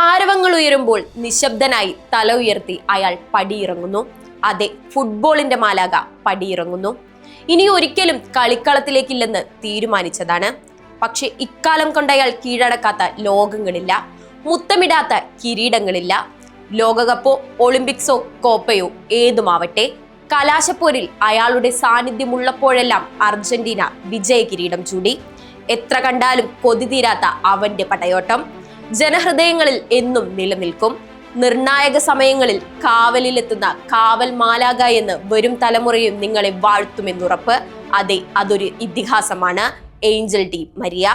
ആരവങ്ങൾ ഉയരുമ്പോൾ നിശബ്ദനായി തല ഉയർത്തി അയാൾ പടിയിറങ്ങുന്നു. അതെ, ഫുട്ബോളിന്റെ മാലാക പടിയിറങ്ങുന്നു. ഇനി ഒരിക്കലും കളിക്കളത്തിലേക്കില്ലെന്ന് തീരുമാനിച്ചതാണ്. പക്ഷെ ഇക്കാലം കൊണ്ടയാൾ കീഴടക്കാത്ത ലോകങ്ങളില്ല, മുത്തമിടാത്ത കിരീടങ്ങളില്ല. ലോകകപ്പോ ഒളിമ്പിക്സോ കോപ്പയോ ഏതുമാവട്ടെ, കലാശപ്പോരിൽ അയാളുടെ സാന്നിധ്യമുള്ളപ്പോഴെല്ലാം അർജന്റീന വിജയ കിരീടം ചൂടി. എത്ര കണ്ടാലും കൊതി തീരാത്ത അവന്റെ പടയോട്ടം ജനഹൃദയങ്ങളിൽ എന്നും നിലനിൽക്കും. നിർണായക സമയങ്ങളിൽ കാവലിലെത്തുന്ന കാവൽ മാലാക എന്ന് വരും തലമുറയും നിങ്ങളെ വാഴ്ത്തുമെന്നുറപ്പ്. അതെ, അതൊരു ഇതിഹാസമാണ് Angel Di Maria.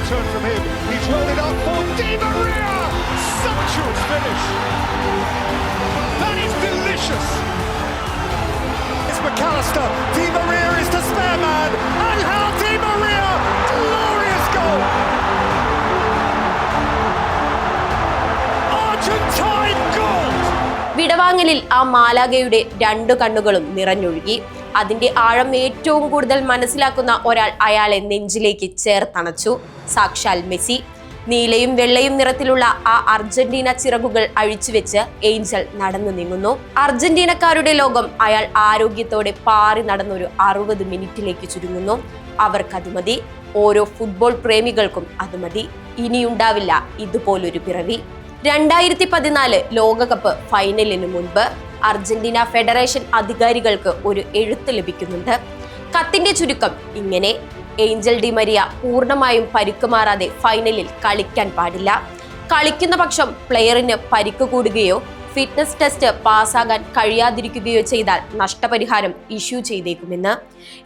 Turn from him. He's rolled it up for Di Maria. Sumptuous finish. That is delicious. It's McAllister. Di Maria is the spare man. And how Di Maria! Glorious goal. Argentine goal. വിടവാങ്ങലിൽ ആ മാലാഗയുടെ രണ്ടു കണ്ണുകളും നിറഞ്ഞൊഴുകി. അതിന്റെ ആഴം ഏറ്റവും കൂടുതൽ മനസ്സിലാക്കുന്ന ഒരാൾ അയാളെ നെഞ്ചിലേക്ക് ചേർത്തണച്ചു. സാക്ഷാൽ മെസ്സി. നീലയും വെള്ളയും നിറത്തിലുള്ള ആ അർജന്റീന ചിറകുകൾ അഴിച്ചുവെച്ച് ഏഞ്ചൽ നടന്നു നീങ്ങുന്നു. അർജന്റീനക്കാരുടെ ലോകം അയാൾ ആരോഗ്യത്തോടെ പാറി നടന്നൊരു 60 മിനിറ്റിലേക്ക് ചുരുങ്ങുന്നു. അവർക്കത് മതി. ഓരോ ഫുട്ബോൾ പ്രേമികൾക്കും അത് മതി. ഇനിയുണ്ടാവില്ല ഇതുപോലൊരു പിറവി. 2014 ലോകകപ്പ് ഫൈനലിന് മുൻപ് അർജന്റീന ഫെഡറേഷൻ അധികാരികൾക്ക് ഒരു എഴുത്ത് ലഭിക്കുന്നുണ്ട്. കത്തിന്റെ ചുരുക്കം ഇങ്ങനെ: ഏഞ്ചൽ ഡി മരിയ പൂർണ്ണമായും പരിക്ക് മാറാതെ ഫൈനലിൽ കളിക്കാൻ പാടില്ല. കളിക്കുന്ന പക്ഷം പ്ലെയറിന് പരിക്ക് കൂടുകയോ ഫിറ്റ്നസ് ടെസ്റ്റ് പാസ്സാകാൻ കഴിയാതിരിക്കുകയോ ചെയ്താൽ നഷ്ടപരിഹാരം ഇഷ്യൂ ചെയ്തേക്കുമെന്ന്.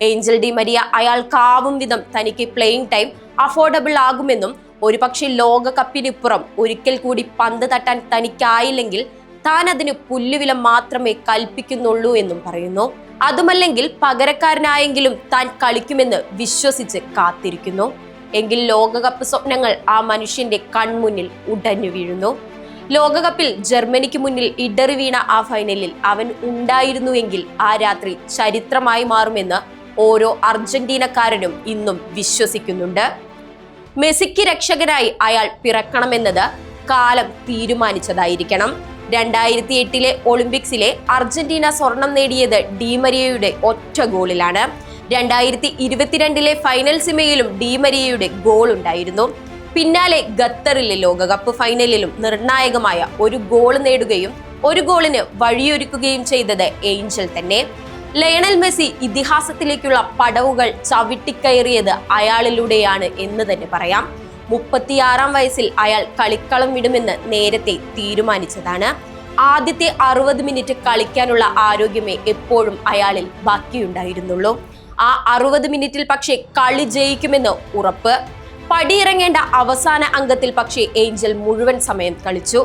ഏഞ്ചൽ ഡി മരിയ അയാൾക്കാവും വിധം തനിക്ക് പ്ലേയിങ് ടൈം അഫോർഡബിൾ ആകുമെന്നും ഒരുപക്ഷെ ലോകകപ്പിനിപ്പുറം ഒരിക്കൽ കൂടി പന്ത് തട്ടാൻ തനിക്കായില്ലെങ്കിൽ താൻ അതിന് പുല്ലുവില മാത്രമേ കൽപ്പിക്കുന്നുള്ളൂ എന്നും പറയുന്നു. അതുമല്ലെങ്കിൽ പകരക്കാരനായെങ്കിലും താൻ കളിക്കുമെന്ന് വിശ്വസിച്ച് കാത്തിരിക്കുന്നു. എങ്കിൽ ലോകകപ്പ് സ്വപ്നങ്ങൾ ആ മനുഷ്യന്റെ കൺമുന്നിൽ ഉടഞ്ഞു വീഴുന്നു. ലോകകപ്പിൽ ജർമ്മനിക്ക് മുന്നിൽ ഇടറി വീണ ആ ഫൈനലിൽ അവൻ ഉണ്ടായിരുന്നുവെങ്കിൽ ആ രാത്രി ചരിത്രമായി മാറുമെന്ന് ഓരോ അർജന്റീനക്കാരനും ഇന്നും വിശ്വസിക്കുന്നുണ്ട്. മെസ്സിക്ക് രക്ഷകനായി അയാൾ പിറക്കണമെന്നത് കാലം തീരുമാനിച്ചതായിരിക്കണം. 2008 ഒളിമ്പിക്സിലെ അർജന്റീന സ്വർണം നേടിയത് ഡി മരിയയുടെ ഒറ്റ ഗോളിലാണ്. 2022 ഫൈനൽ സിമയിലും ഡി മരിയയുടെ ഗോൾ ഉണ്ടായിരുന്നു. പിന്നാലെ ഖത്തറിലെ ലോകകപ്പ് ഫൈനലിലും നിർണായകമായ ഒരു ഗോൾ നേടുകയും ഒരു ഗോളിന് വഴിയൊരുക്കുകയും ചെയ്തത് ഏഞ്ചൽ തന്നെ. ലയണൽ മെസ്സി ഇതിഹാസത്തിലേക്കുള്ള പടവുകൾ ചവിട്ടിക്കയറിയത് അയാളിലൂടെയാണ് എന്ന് തന്നെ പറയാം. 36-ാം വയസ്സിൽ അയാൾ കളിക്കളം വിടുമെന്ന് നേരത്തെ തീരുമാനിച്ചതാണ്. ആദ്യത്തെ 60 മിനിറ്റ് കളിക്കാനുള്ള ആരോഗ്യമേ എപ്പോഴും അയാളിൽ ബാക്കിയുണ്ടായിരുന്നുള്ളൂ. ആ 60 മിനിറ്റിൽ പക്ഷേ കളി ജയിക്കുമെന്ന് ഉറപ്പ്. പടിയിറങ്ങേണ്ട അവസാന അംഗത്തിൽ പക്ഷേ ഏഞ്ചൽ മുഴുവൻ സമയം കളിച്ചു.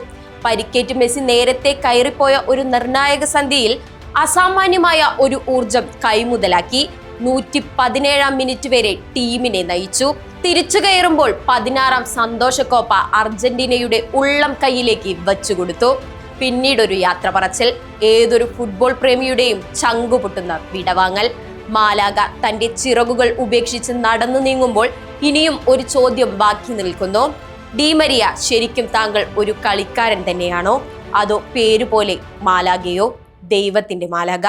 പരിക്കേറ്റ് മെസ്സി നേരത്തെ കയറിപ്പോയ ഒരു നിർണായക സന്ധ്യയിൽ അസാമാന്യമായ ഒരു ഊർജം കൈമുതലാക്കി 117-ാം മിനിറ്റ് വരെ ടീമിനെ നയിച്ചു. തിരിച്ചു കയറുമ്പോൾ 16-ാം സന്തോഷക്കോപ്പ അർജന്റീനയുടെ ഉള്ളം കൈയിലേക്ക് വച്ചുകൊടുത്തു. പിന്നീടൊരു യാത്ര പറച്ചിൽ. ഏതൊരു ഫുട്ബോൾ പ്രേമിയുടെയും ചങ്കുപൊട്ടുന്ന വിടവാങ്ങൽ. മാലാഗ തന്റെ ചിറകുകൾ ഉപേക്ഷിച്ച് നടന്നു നീങ്ങുമ്പോൾ ഇനിയും ഒരു ചോദ്യം ബാക്കി നിൽക്കുന്നു. ഡി മരിയ ശരിക്കും താങ്കൾ ഒരു കളിക്കാരൻ തന്നെയാണോ, അതോ പേരുപോലെ മാലാഗയോ, ദൈവത്തിന്റെ മാലാഗ?